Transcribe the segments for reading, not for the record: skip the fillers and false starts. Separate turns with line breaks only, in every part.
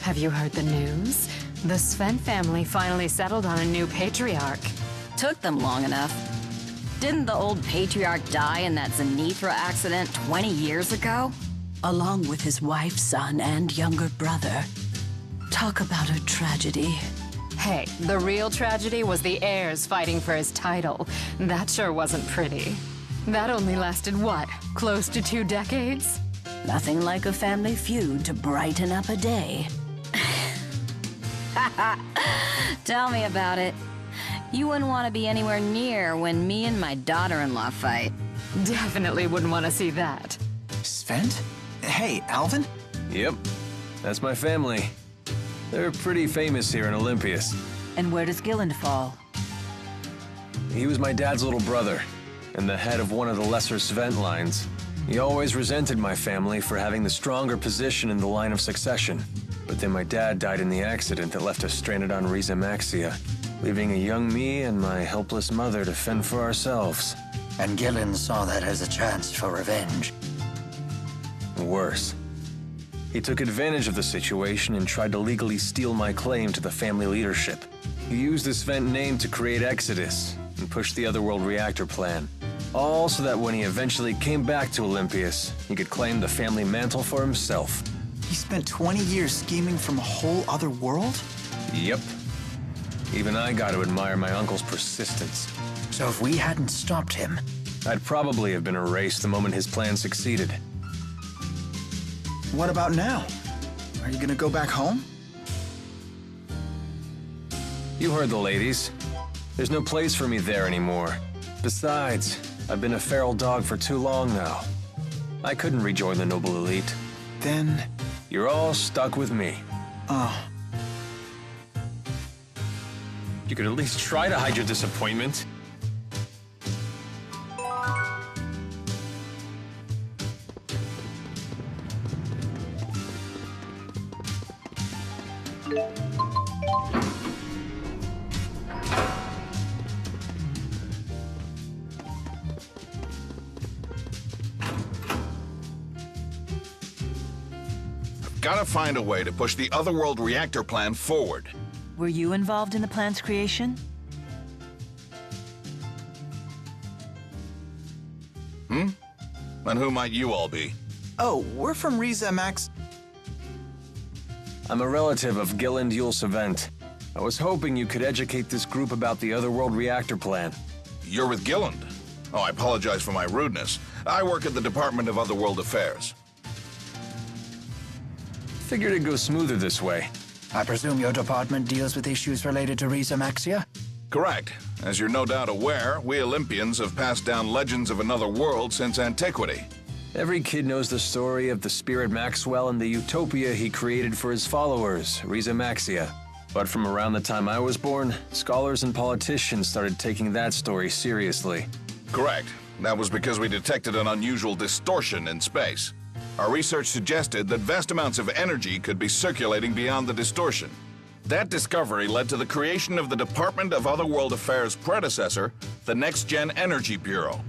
Have you heard the news? The Sven family finally settled on a new patriarch.
Took them long enough. Didn't the old patriarch die in that Zenithra accident 20 years ago?
Along with his wife, son, and younger brother. Talk about a tragedy.
Hey, the real tragedy was the heirs fighting for his title. That sure wasn't pretty. That only lasted what? Close to 2 decades?
Nothing like a family feud to brighten up a day.
Tell me about it. You wouldn't want to be anywhere near when me and my daughter-in-law fight.
Definitely wouldn't want to see that.
Sven? Hey, Alvin?
Yep, that's my family. They're pretty famous here in Olympias.
And where does Gilland fall?
He was my dad's little brother, and the head of one of the lesser Sven lines. He always resented my family for having the stronger position in the line of succession. But then my dad died in the accident that left us stranded on Riza Maxia, leaving a young me and my helpless mother to fend for ourselves.
And Gillen saw that as a chance for revenge.
Worse. He took advantage of the situation and tried to legally steal my claim to the family leadership. He used the Sven name to create Exodus and push the Otherworld reactor plan. All so that when he eventually came back to Olympias, he could claim the family mantle for himself.
He spent 20 years scheming from a whole other world?
Yep. Even I got to admire my uncle's persistence.
So if we hadn't stopped him...
I'd probably have been erased the moment his plan succeeded.
What about now? Are you gonna go back home?
You heard the ladies. There's no place for me there anymore. Besides, I've been a feral dog for too long now. I couldn't rejoin the noble elite.
Then...
You're all stuck with me.
Oh.
You could at least try to hide your disappointment.
Gotta find a way to push the Otherworld reactor plan forward.
Were you involved in the plan's creation?
And who might you all be?
Oh, we're from Riza Max...
I'm a relative of Gilland Yulsevent. I was hoping you could educate this group about the Otherworld reactor plan.
You're with Gilland. Oh, I apologize for my rudeness. I work at the Department of Otherworld Affairs.
Figured it'd go smoother this way.
I presume your department deals with issues related to Riza Maxia?
Correct. As you're no doubt aware, we Olympians have passed down legends of another world since antiquity.
Every kid knows the story of the Spirit Maxwell and the utopia he created for his followers, Riza Maxia. But from around the time I was born, scholars and politicians started taking that story seriously.
Correct. That was because we detected an unusual distortion in space. Our research suggested that vast amounts of energy could be circulating beyond the distortion. That discovery led to the creation of the Department of Otherworld Affairs' predecessor, the Next Gen Energy Bureau.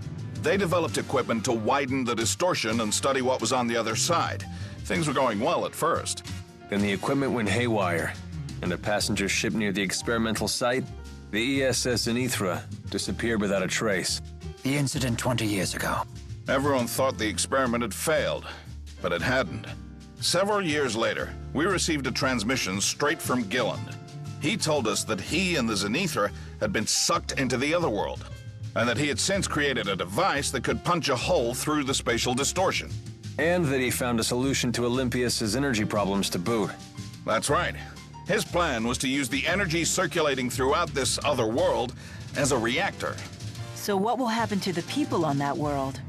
They developed equipment to widen the distortion and study what was on the other side. Things were going well at first.
Then the equipment went haywire, and a passenger ship near the experimental site, the ESS Zenithra, disappeared without a trace.
The incident 20 years ago.
Everyone thought the experiment had failed, but it hadn't. Several years later, we received a transmission straight from Gilland. He told us that he and the Zenithra had been sucked into the Otherworld, and that he had since created a device that could punch a hole through the spatial distortion.
And that he found a solution to Olympias' energy problems to boot.
That's right. His plan was to use the energy circulating throughout this other world as a reactor.
So what will happen to the people on that world?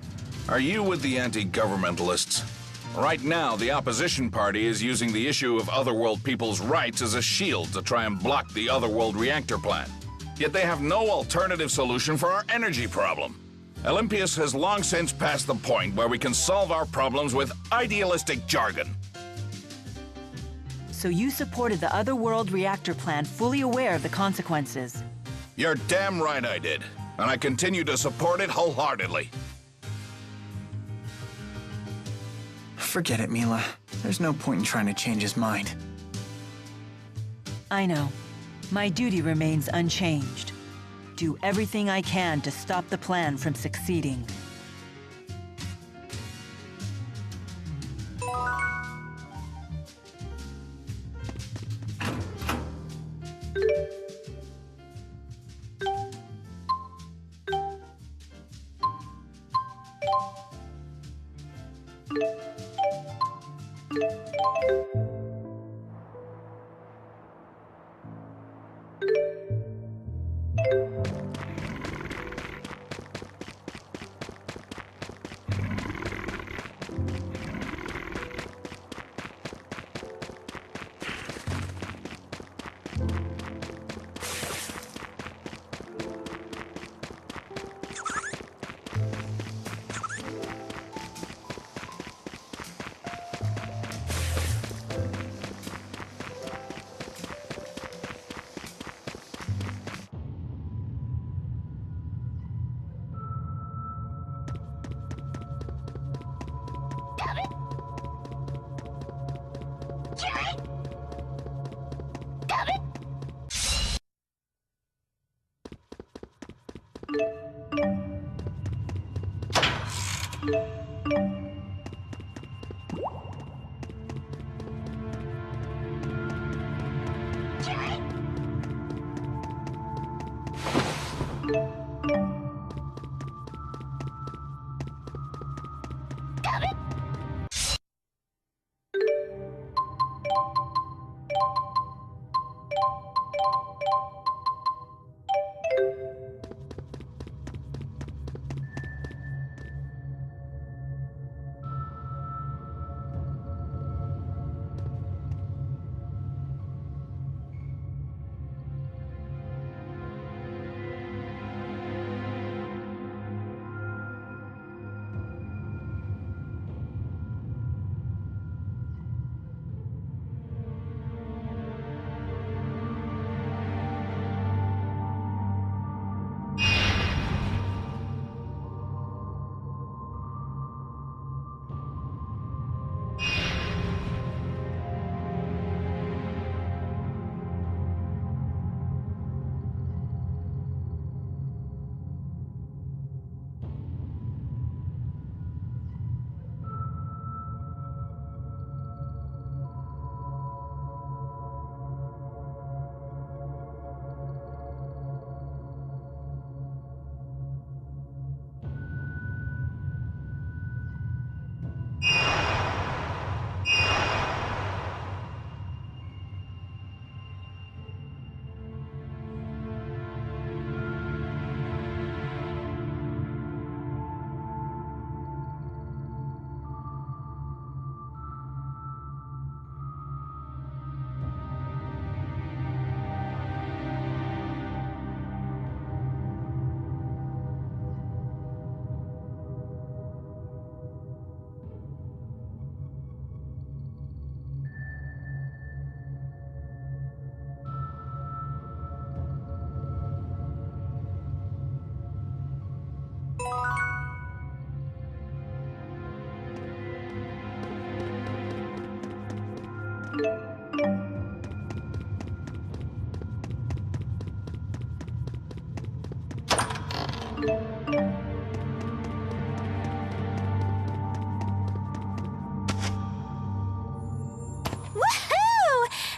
Are you with the anti-governmentalists? Right now, the opposition party is using the issue of Otherworld people's rights as a shield to try and block the Otherworld reactor plan. Yet they have no alternative solution for our energy problem. Olympius has long since passed the point where we can solve our problems with idealistic jargon.
So you supported the Otherworld reactor plan, fully aware of the consequences.
You're damn right I did, and I continue to support it wholeheartedly.
Forget it, Milla. There's no point in trying to change his mind.
I know. My duty remains unchanged. Do everything I can to stop the plan from succeeding.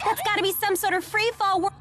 That's gotta be some sort of free-fall world.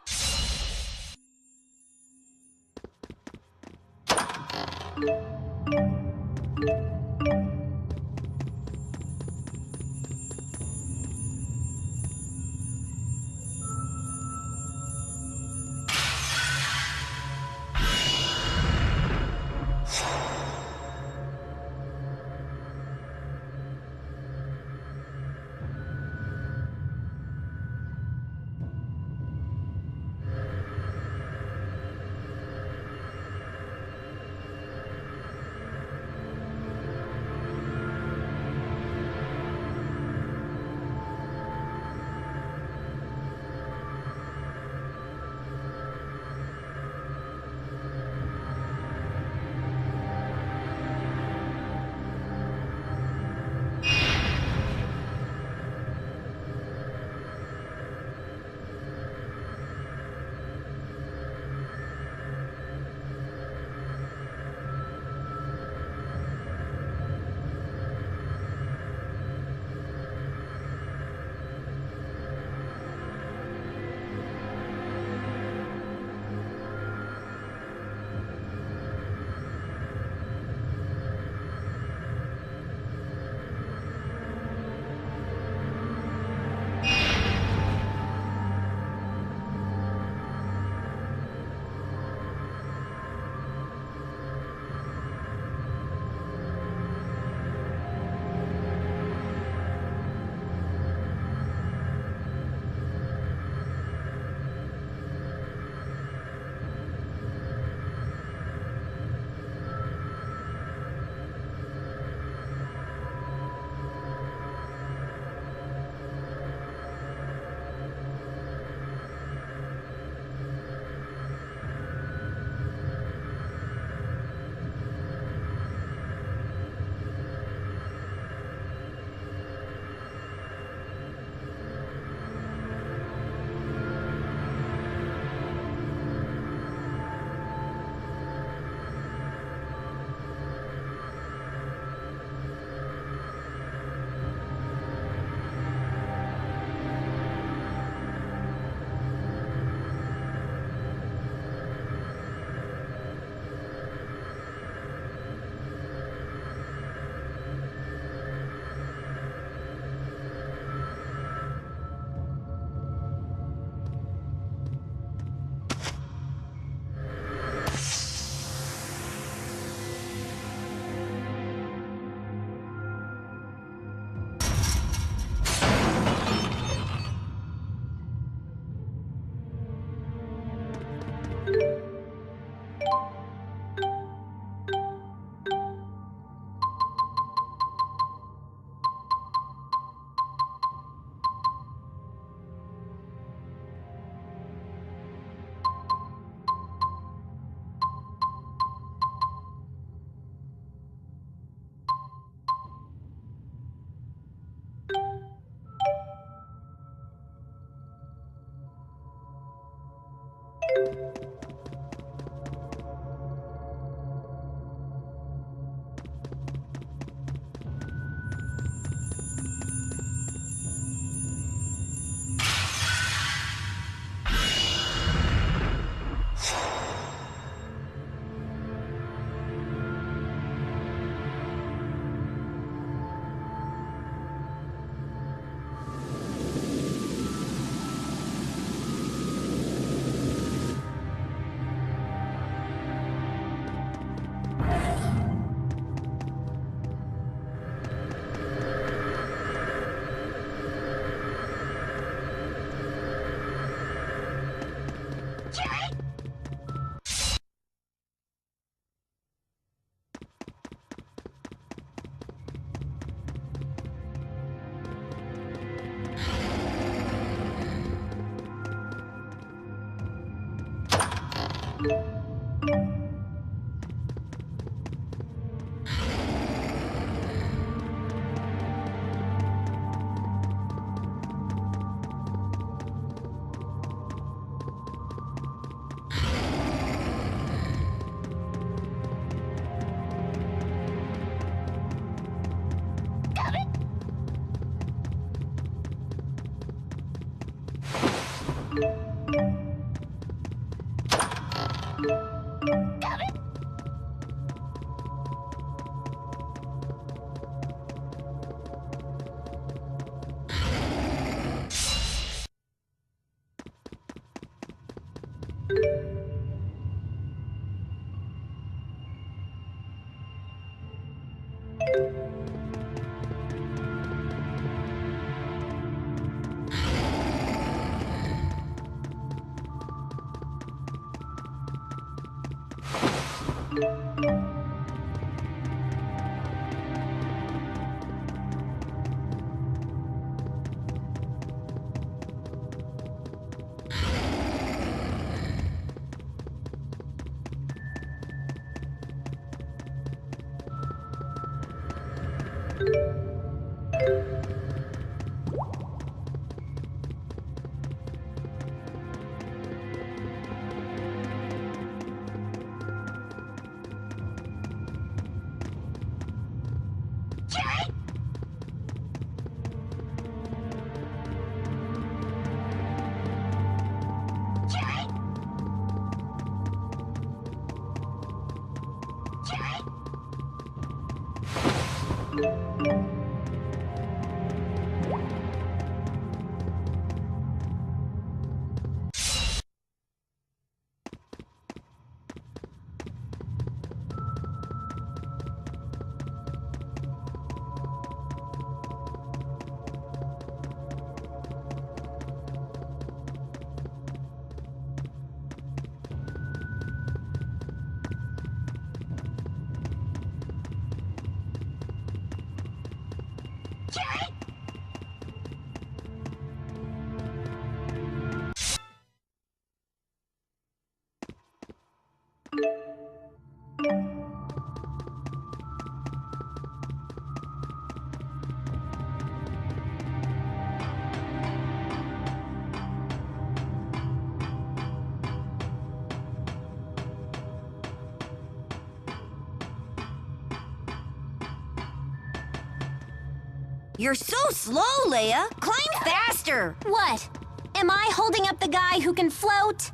You're so slow, Leia. Climb faster.
What? Am I holding up the guy who can float?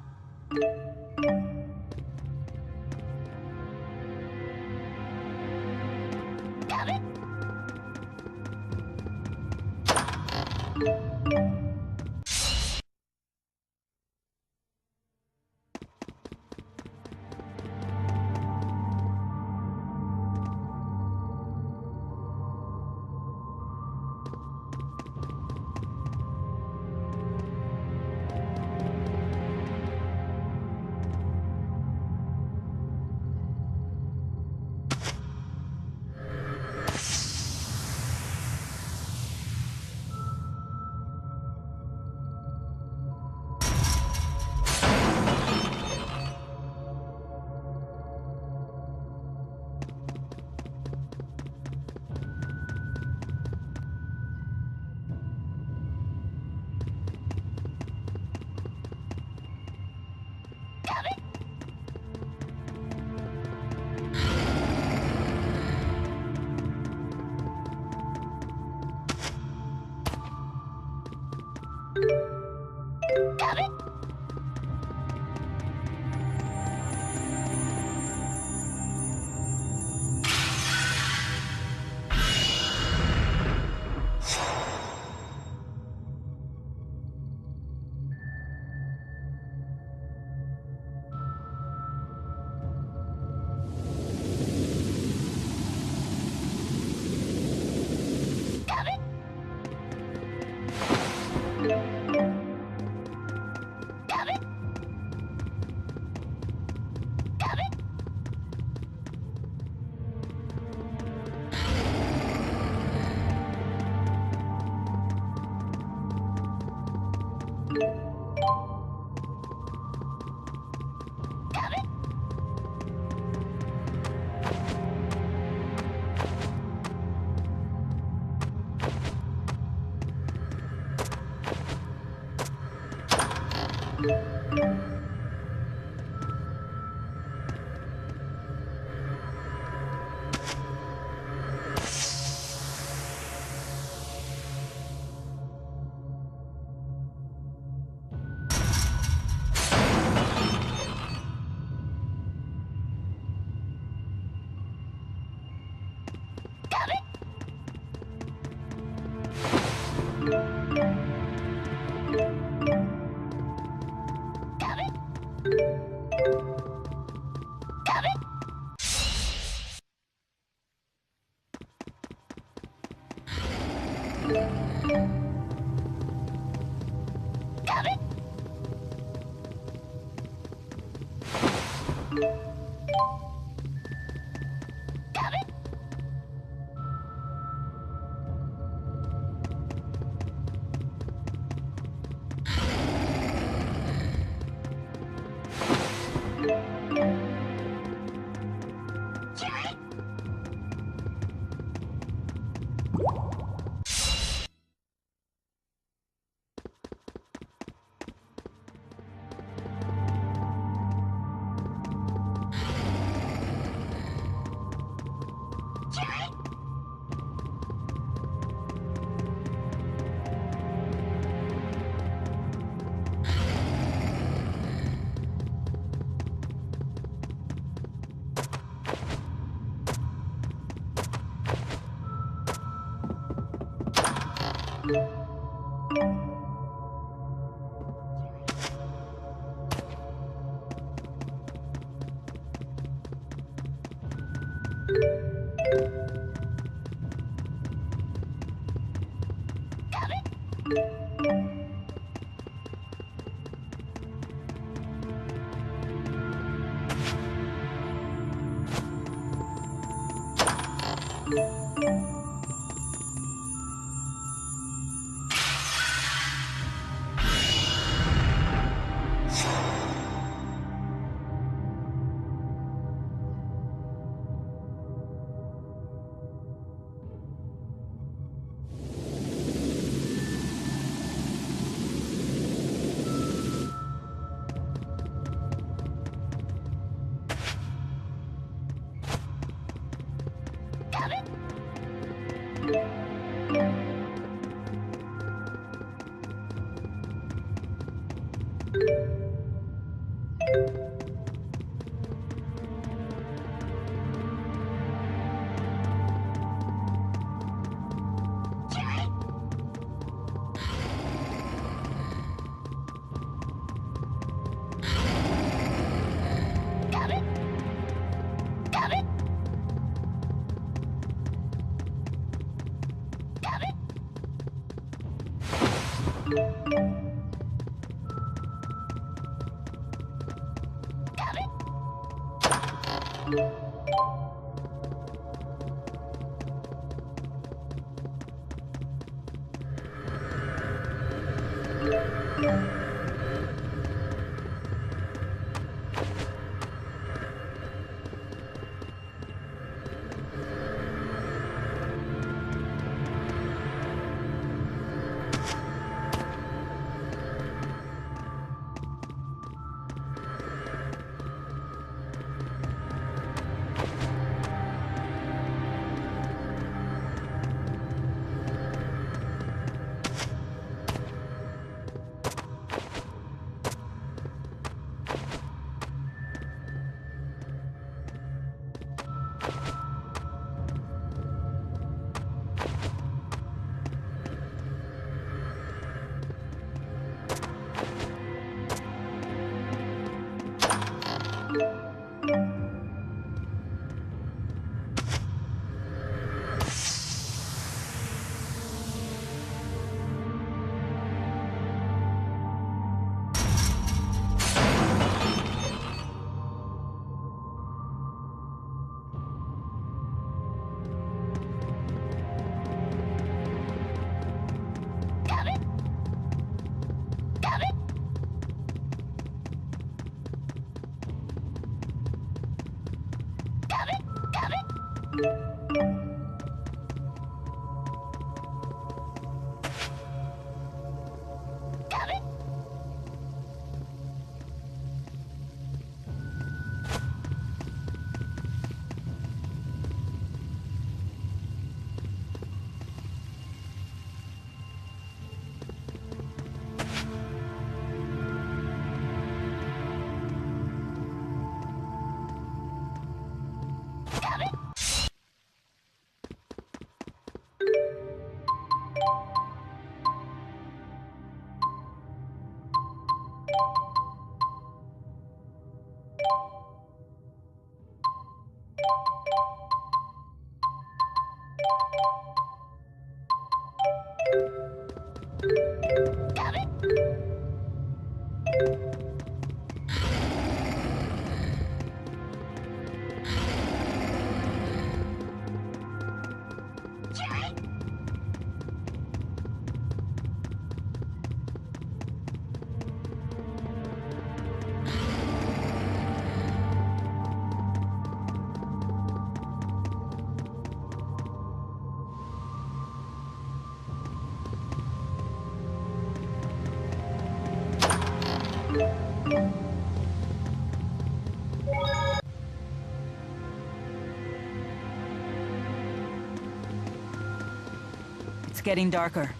It's getting darker.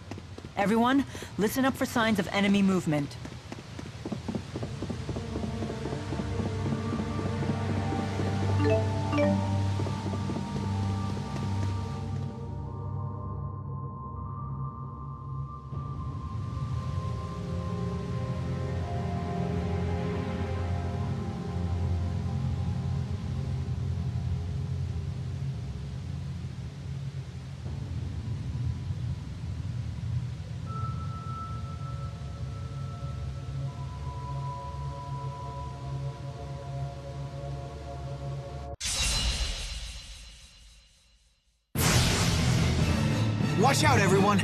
Everyone, listen up for signs of enemy movement.
Watch out, everyone!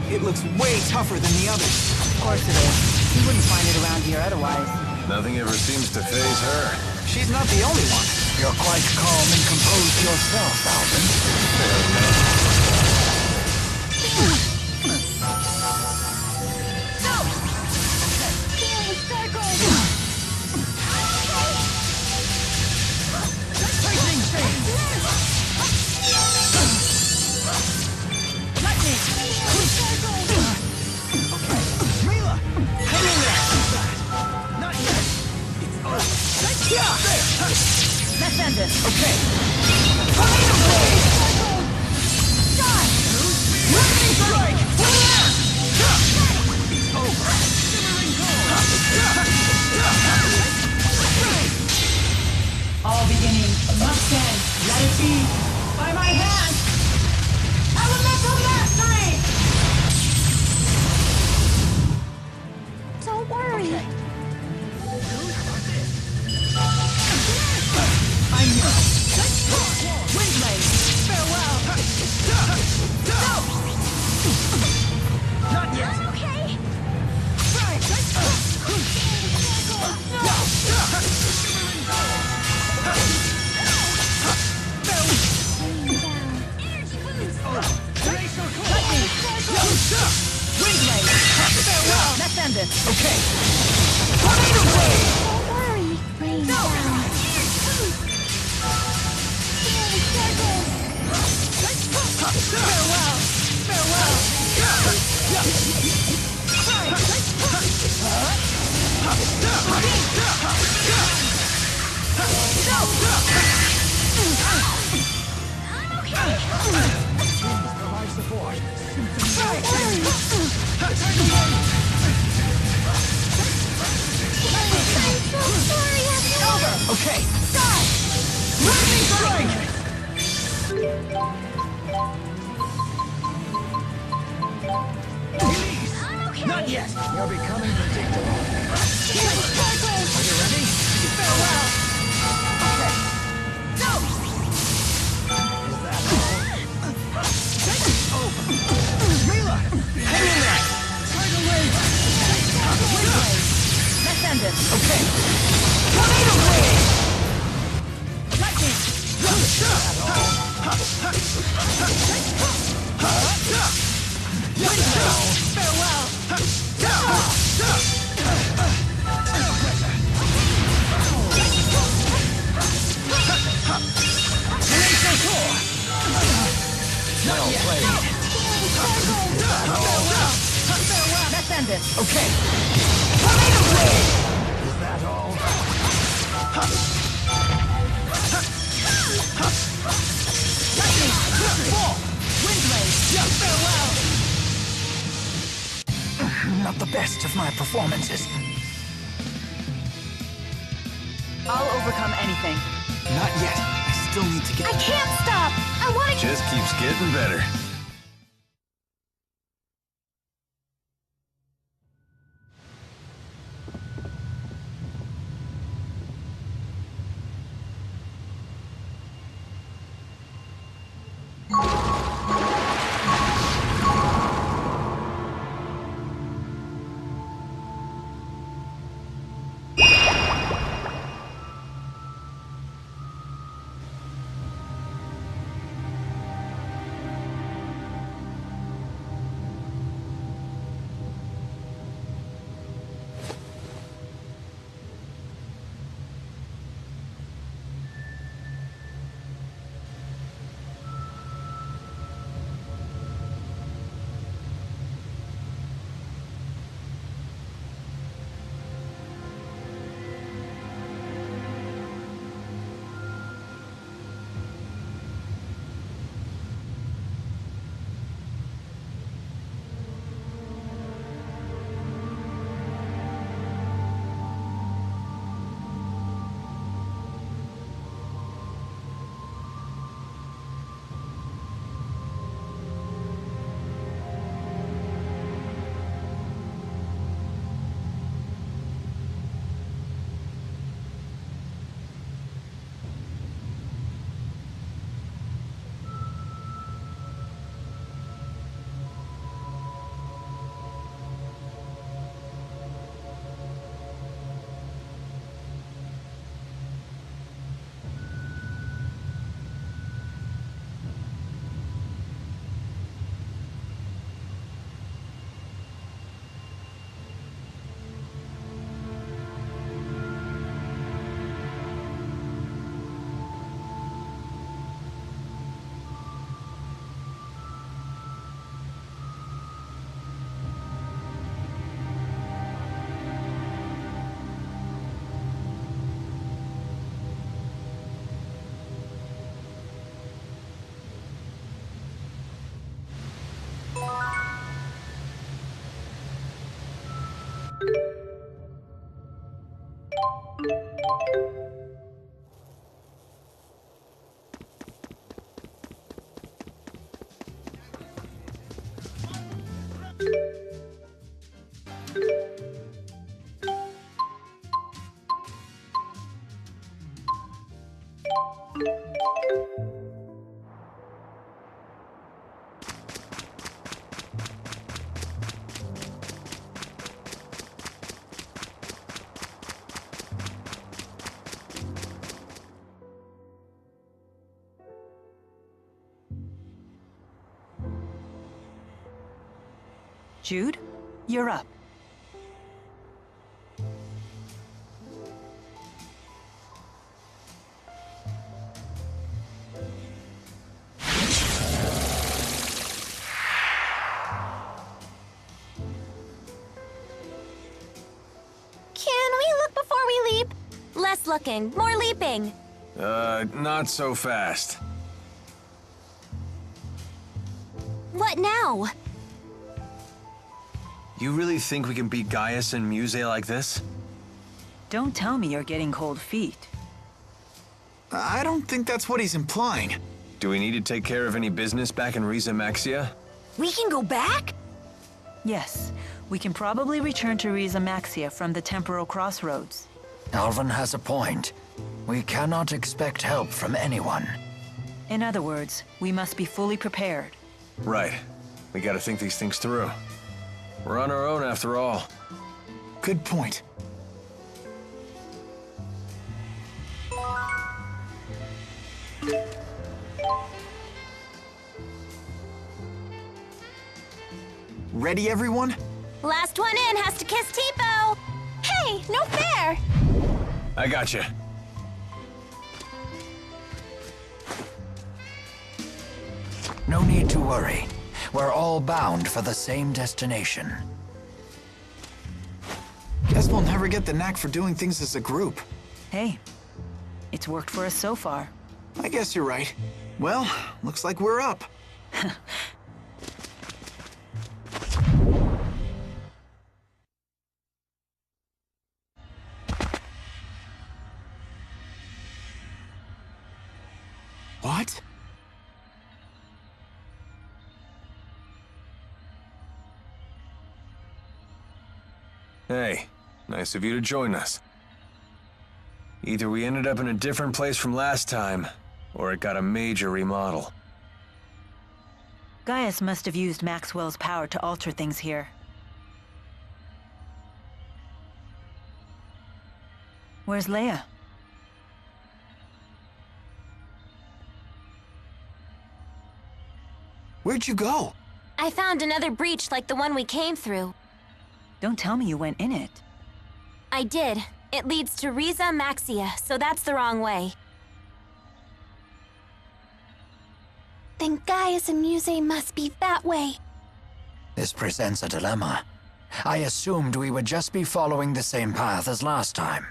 It looks way tougher than the others.
Of course it is. You wouldn't find it around here otherwise.
Nothing ever seems to faze her.
She's not the only one. You're quite calm and composed yourself, Alvin.
Let's end this.
Okay.
Lightning strike!
All beginnings must end. Let it be by my hand. Elemental mastery!
Don't worry.
Okay.
I'm here. Windblade! Farewell! Not yet!
I'm okay.
Windblade! Farewell! Let's end this.
Okay.
Don't worry. Rain down.
Farewell! Farewell!
Provide support. Okay.
Lightning strike!
Not yet. You're becoming predictable. Are you ready?
Farewell!
Okay. Is that all? Milla! Hang in there!
Tidal wave! Windblade! Let's end this.
Okay.
Tornado wave! Lightning! Windblade! Farewell!
Well played.
Farewell! Let's end this.
Okay.
Tornado wave!
Is that all?
Lightning! Fall! Windblade! Farewell!
not the best of my performances.
I'll overcome anything.
Not yet. I still need to get...
I can't stop! I want to...
Just keeps getting better.
Jude, you're up.
Can we look before we leap? Less looking, more leaping.
Not so fast.
What now?
You really think we can beat Gaius and Muse like this?
Don't tell me you're getting cold feet.
I don't think that's what he's implying.
Do we need to take care of any business back in Riza Maxia?
We can go back?
Yes, we can probably return to Riza Maxia from the temporal crossroads.
Alvin has a point. We cannot expect help from anyone.
In other words, we must be fully prepared.
Right. We gotta think these things through. We're on our own after all.
Good point. Ready, everyone?
Last one in has to kiss Tipo. Hey, no fair.
I gotcha.
No need to worry. We're all bound for the same destination.
Guess we'll never get the knack for doing things as a group.
Hey, it's worked for us so far.
I guess you're right. Well, looks like we're up.
Hey, nice of you to join us. Either we ended up in a different place from last time, or it got a major remodel.
Gaius must have used Maxwell's power to alter things here. Where's Leia?
Where'd you go?
I found another breach like the one we came through.
Don't tell me you went in it.
I did. It leads to Riza Maxia, so that's the wrong way. Then Gaius and Muse must be that way.
This presents a dilemma. I assumed we would just be following the same path as last time.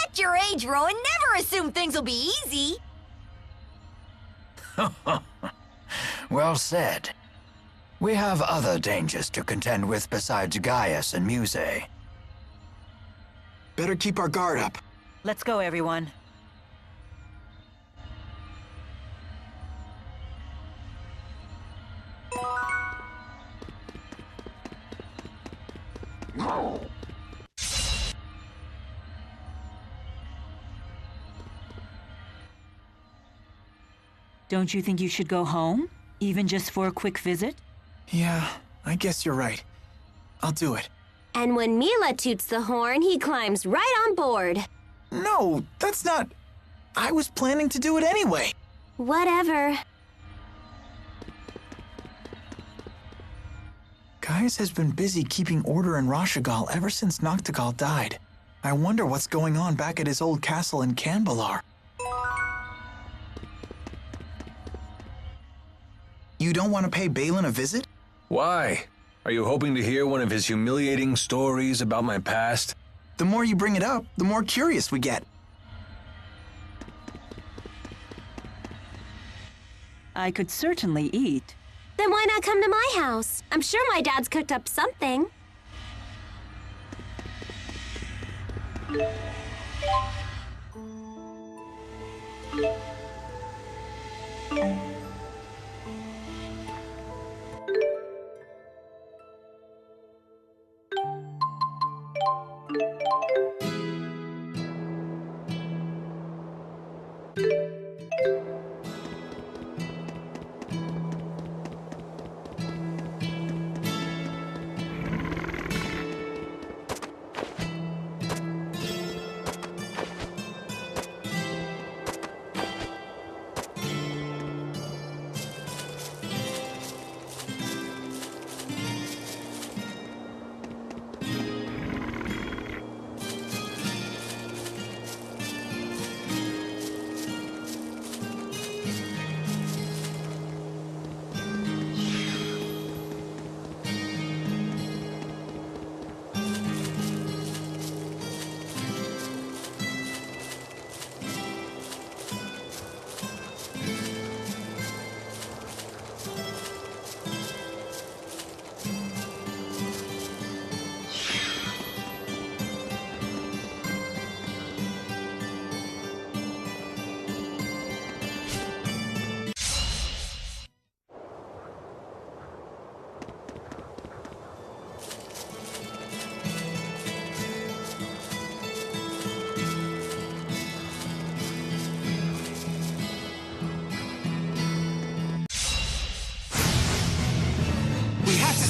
At your age, Rowan, never assume things will be easy.
Well said. We have other dangers to contend with besides Gaius and Muse.
Better keep our guard up.
Let's go, everyone. Don't you think you should go home? Even just for a quick visit?
Yeah, I guess you're right. I'll do it.
And when Milla toots the horn, he climbs right on board.
No, that's not... I was planning to do it anyway.
Whatever.
Gaius has been busy keeping order in Rashagal ever since Noctigal died. I wonder what's going on back at his old castle in Canbalar. You don't want to pay Balin a visit?
Why? Are you hoping to hear one of his humiliating stories about my past?
The more you bring it up, the more curious we get.
I could certainly eat.
Then why not come to my house? I'm sure my dad's cooked up something.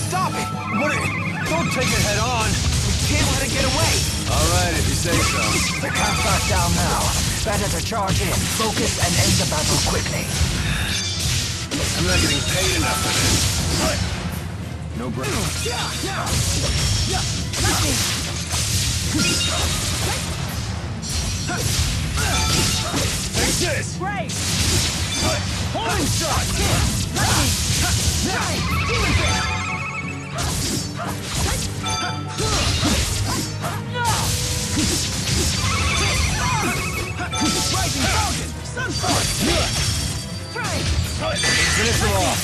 Stop it!
Don't take it head on!
We can't let it get away!
All right, if you say so.
The campfire's down now. Better to charge in, focus, and end the battle quickly.
I'm not getting paid enough for this. No break. Take this!
Great! Holy shot! Rising Falcon! Sunforce!
Finish them off.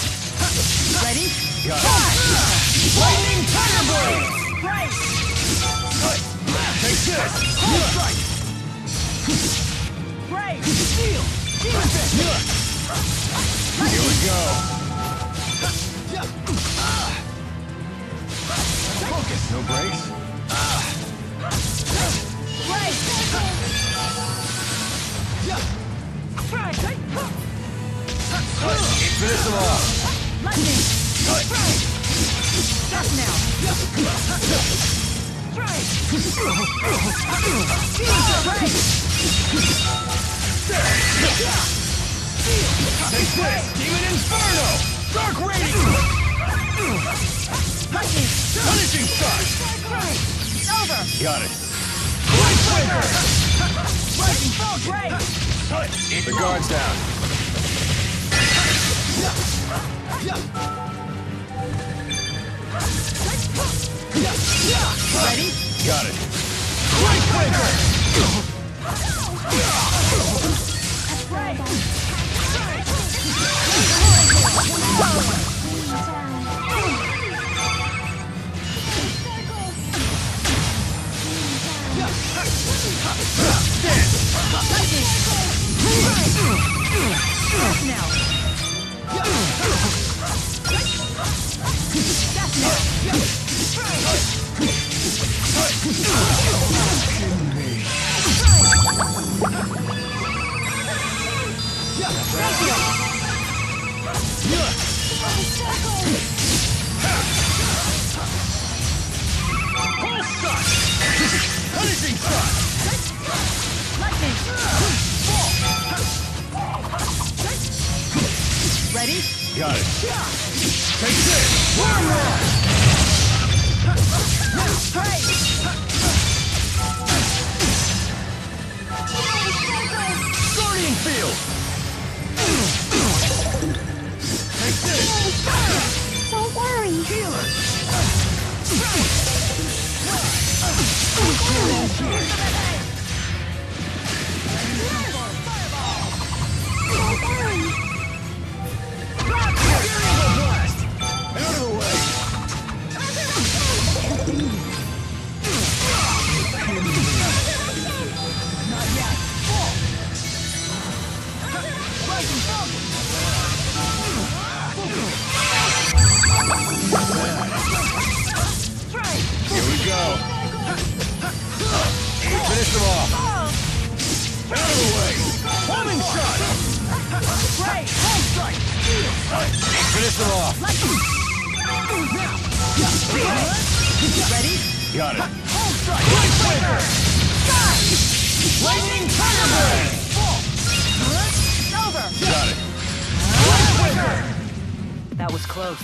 Ready?
Got it.
Lightning Tiger Blade! Right!
Take this!
Hold strike! Great! Steel! Demon Fist!
Here we go.
Focus!
No breaks? Finish them off.
Lightning! Strike! Stop now! Strike!
Take this! Demon Inferno! Dark Radiant!
Lightning!
Punishing shot!
It's over!
Got it.
Lightning Bolt Ray!
The guard's down.
Ready?
Got it. Punishing shot!
Lightning! Ready?
Got it. Take this! Wormrod! Guardian Field! Take this!
Don't worry.
Healer!
Don't worry.
Blast! Out of the way!
Not yet. Lightning Bolt! Strike!
Here we go! Finish them off! Out of the way! Homing shot!
Ray! Home strike!
Finish them off!
Ready?
Got it.
Home strike! Lightbreaker!
Lightning Tiger Blade!
It's over!
Got it.
Lightbreaker!
That was close.